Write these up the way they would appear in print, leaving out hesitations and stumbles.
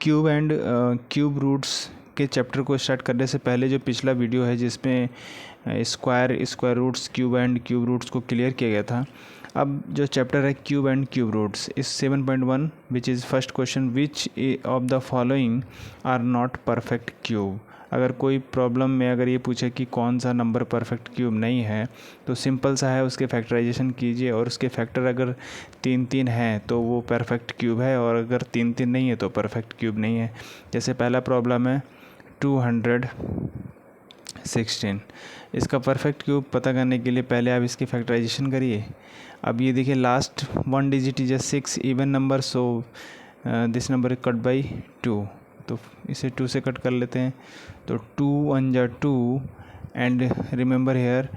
Cube and cube roots के chapter को start करने से पहले जो पिछला वीडियो है जिसमें square roots cube and cube roots को क्लियर किया गया था, अब जो चैप्टर है क्यूब एंड क्यूब रूट्स इस 7.1 which is first question, which of the following are not perfect cube. अगर कोई प्रॉब्लम में अगर ये पूछे कि कौन सा नंबर परफेक्ट क्यूब नहीं है, तो सिंपल सा है, उसके फैक्टराइजेशन कीजिए और उसके फैक्टर अगर 3 हैं तो वो परफेक्ट क्यूब है, और अगर 3 नहीं है तो परफेक्ट क्यूब नहीं है। जैसे पहला प्रॉब्लम है 216, इसका परफेक्ट क्यूब पता करने के लिए पहले आप इसकी फैक्टराइजेशन करिए। अब ये देखिए last 1 digit is 6 even number, so this number cut by 2, तो इसे 2 से कट कर लेते हैं। तो 2 1 जा 2 एंड रिमेंबर हेयर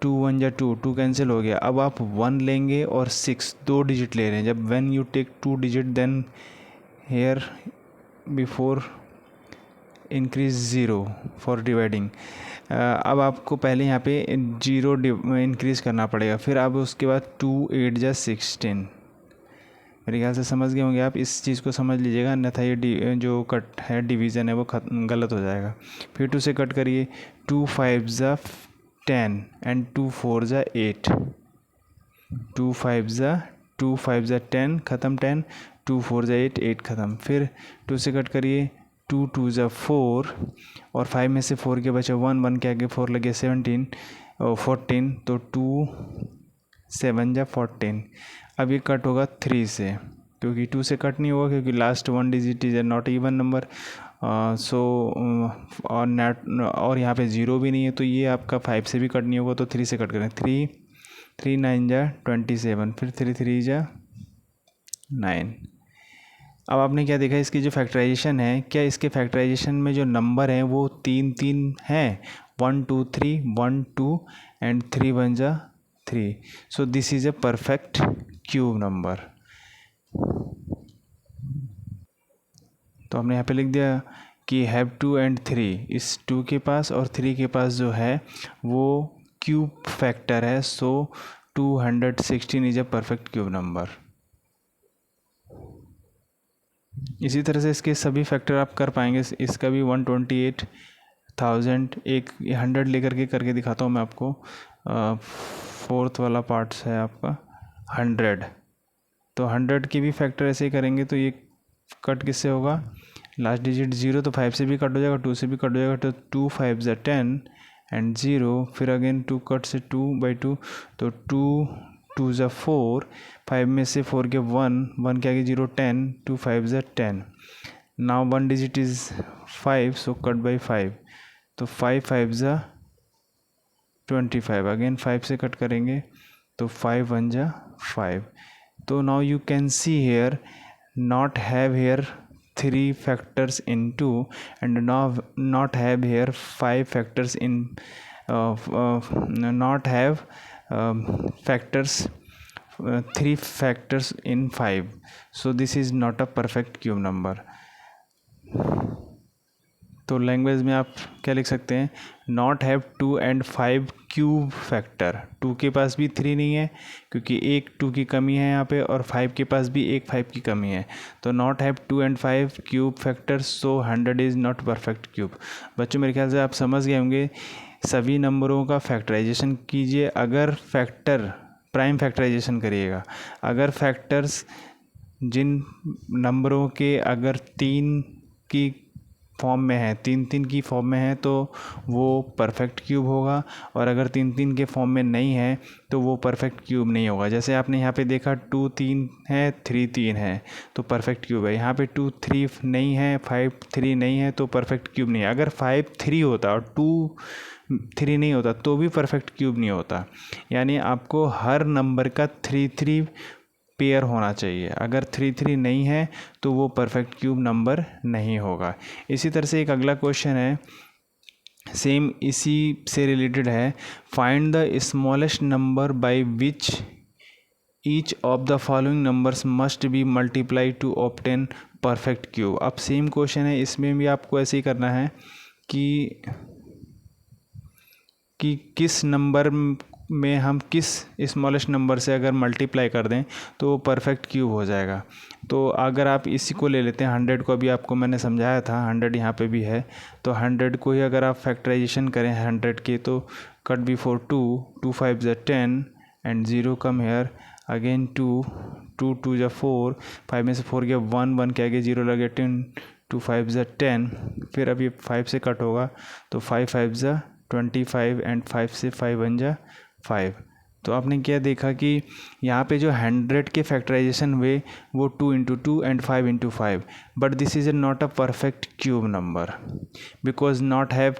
2 1 जा 2, 2 कैंसिल हो गया। अब आप 1 लेंगे और 6 2 डिजिट ले रहे हैं। जब when you take 2 digit then here before increase 0 for dividing. अब आपको पहले यहाँ पे 0 इंक्रीज़ करना पड़ेगा, फिर अब उसके बाद 2 8 जा 16। मेरे ख्याल से समझ गए होंगे आप, इस चीज़ को समझ लीजिएगा, अन्यथा ये जो कट है डिवीज़न है वो गलत हो जाएगा। फिर 2 से कट करिए, 2 5 जा 10 एंड 2 4 जा 8, 2 5 जा 10 ख़त्म, 10 2 4 जा 8 8 ख़त्म। फिर 2 से कट करिए, 2 2 जा 4 और 5 में से 4 के बचे 1 1 के आगे 4 लगे 17 और 14, तो 2 7 जा 14। अब ये कट होगा 3 से, क्योंकि 2 से कट नहीं होगा क्योंकि last 1 digit is not even number, so और यहाँ पे 0 भी नहीं है, तो ये आपका 5 से भी कट नहीं होगा, तो 3 से कट करें। 3 3 9 जा 27, फिर 3 3 जा 9। अब आपने क्या देखा, इसकी जो फैक्टराइजेशन है, क्या इसके फैक्टराइजेशन में जो नंबर हैं वो 3 हैं, 1 2 3 1 2 एंड 3 1 जा 3, so this is a perfect cube number. तो हमने यहाँ पे लिख दिया कि हैव 2 एंड 3, इस 2 के पास और 3 के पास जो है वो क्यूब फैक्टर है, सो 216 is a perfect cube number. इसी तरह से इसके सभी फैक्टर आप कर पाएंगे। इसका भी 128,000, एक 100 लेकर के करके दिखाता हूँ मैं आपको। फोर्थ वाला पार्ट्स है आपका 100, तो 100 के भी फैक्टर ऐसे ही करेंगे। तो ये कट किससे होगा, लास्ट डिजिट 0, तो 5 से भी कट हो जाएगा, 2 से भी कट हो जाएगा, तो 2 5 जा 10 एंड 0, फिर अगेन 2 कट से 2 बाई 2, तो 2 2 जा 4, 5 में से 4 के 1 1 के आगे 0 10, 2 5 जा 10। Now 1 digit is 5, so cut by 5, तो 5 5 जा 25, अगेन 5 से कट करेंगे, तो 5 1 जा 5। तो now you can see here not have here 3 factors in 2 and now not have here 5 factors in not have factors 3 factors in 5, so this is not a perfect cube number। तो language में आप क्या लिख सकते हैं, not have 2 and 5 cube factor. 2 के पास भी 3 नहीं है क्योंकि एक 2 की कमी है यहाँ पे, और 5 के पास भी एक 5 की कमी है, तो not have 2 and 5 cube factor, so 100 is not perfect cube. बच्चों मेरे ख्याल से आप समझ गए होंगे। सभी नंबरों का फैक्टराइजेशन कीजिए, अगर फैक्टर प्राइम फैक्टराइजेशन करिएगा, अगर फैक्टर्स जिन नंबरों के अगर 3 की फॉर्म में है, 3 की फॉर्म में है, तो वो परफेक्ट क्यूब होगा, और अगर 3 के फॉर्म में नहीं है तो वो परफेक्ट क्यूब नहीं होगा। जैसे आपने यहाँ पे देखा 2 3 है, 3 3 है, तो परफेक्ट क्यूब है। यहाँ पे 2 3 नहीं है, 5 3 नहीं है, तो परफेक्ट क्यूब नहीं है। अगर 5 3 होता और 2 3 नहीं होता तो भी परफेक्ट क्यूब नहीं होता। यानी आपको हर नंबर का 3 3 पेयर होना चाहिए। अगर 3 3 नहीं है तो वो परफेक्ट क्यूब नंबर नहीं होगा। इसी तरह से एक अगला क्वेश्चन है, सेम इसी से रिलेटेड है, find the smallest number by which each of the following numbers must be multiply two obtain perfect cube. अब सेम क्वेश्चन है, इसमें भी आपको ऐसे ही करना है कि किस नंबर में हम किस स्मॉलेस्ट नंबर से अगर मल्टीप्लाई कर दें तो वो परफेक्ट क्यूब हो जाएगा। तो अगर आप इसी को ले लेते हैं 100 को, अभी आपको मैंने समझाया था 100 यहाँ पे भी है, तो 100 को ही अगर आप फैक्टराइजेशन करें 100 के, तो कट बिफोर 2, 2 5 ज़ा 10 एंड 0 कम हेयर अगेन 2, 2 2 ज़ा 4, 5 में से 4 गया 1, 1 के आगे 0 लगे 10, 2 5 ज़ा 10, फिर अब ये 5 से कट होगा तो 5 5 ज़ा 25 एंड 5 से 5 बन जा 5। तो आपने क्या देखा कि यहाँ पे जो 100 के फैक्टराइजेशन हुए वो 2 into 2 and 5 into 5, but this is not a perfect cube number because not have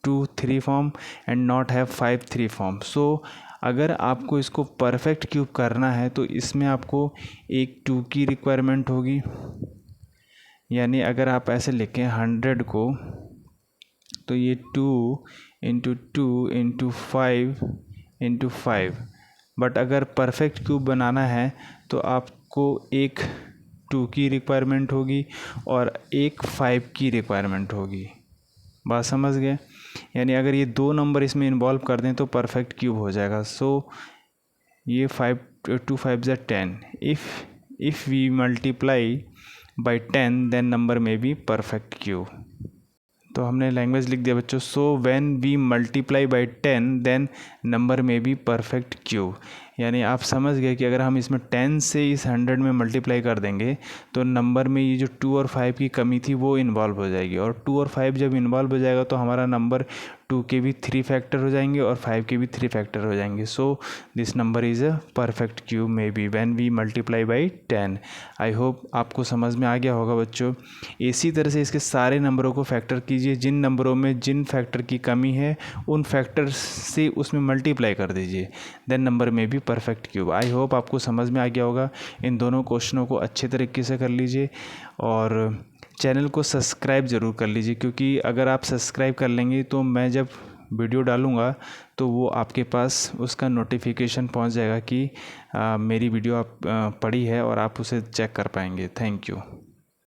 2 3 form and not have 5 3 form. So अगर आपको इसको परफेक्ट क्यूब करना है तो इसमें आपको एक 2 की रिक्वायरमेंट होगी, यानी अगर आप ऐसे लिखें 100 को तो ये 2 इंटू 2 इंटू 5 इंटू 5, बट अगर परफेक्ट क्यूब बनाना है तो आपको एक 2 की रिक्वायरमेंट होगी और एक 5 की रिक्वायरमेंट होगी। बात समझ गए? यानी अगर ये 2 नंबर इसमें इन्वॉल्व कर दें तो परफेक्ट क्यूब हो जाएगा। सो ये 5 2 5 ज़ा 10, if we multiply by 10 then number में बी परफेक्ट क्यूब। तो हमने लैंग्वेज लिख दिया बच्चों। So when we multiply by 10 then number में बी परफेक्ट क्यूब। यानी आप समझ गए कि अगर हम इसमें 10 से इस 100 में मल्टीप्लाई कर देंगे तो नंबर में ये जो 2 और 5 की कमी थी वो इन्वॉल्व हो जाएगी, और 2 और 5 जब इन्वॉल्व हो जाएगा तो हमारा नंबर 2 के भी 3 फैक्टर हो जाएंगे और 5 के भी 3 फैक्टर हो जाएंगे। So this number is a perfect cube may be when we multiply by 10। I hope आपको समझ में आ गया होगा बच्चों। इसी तरह से इसके सारे नंबरों को फैक्टर कीजिए, जिन नंबरों में जिन फैक्टर की कमी है उन फैक्टर से उसमें मल्टीप्लाई कर दीजिए, देन नंबर में भी परफेक्ट क्यूब। आई होप आपको समझ में आ गया होगा। इन दोनों क्वेश्चनों को अच्छे तरीके से कर लीजिए और चैनल को सब्सक्राइब ज़रूर कर लीजिए, क्योंकि अगर आप सब्सक्राइब कर लेंगे तो मैं जब वीडियो डालूँगा तो वो आपके पास उसका नोटिफिकेशन पहुंच जाएगा कि मेरी वीडियो आप पढ़ी है और आप उसे चेक कर पाएंगे। Thank you.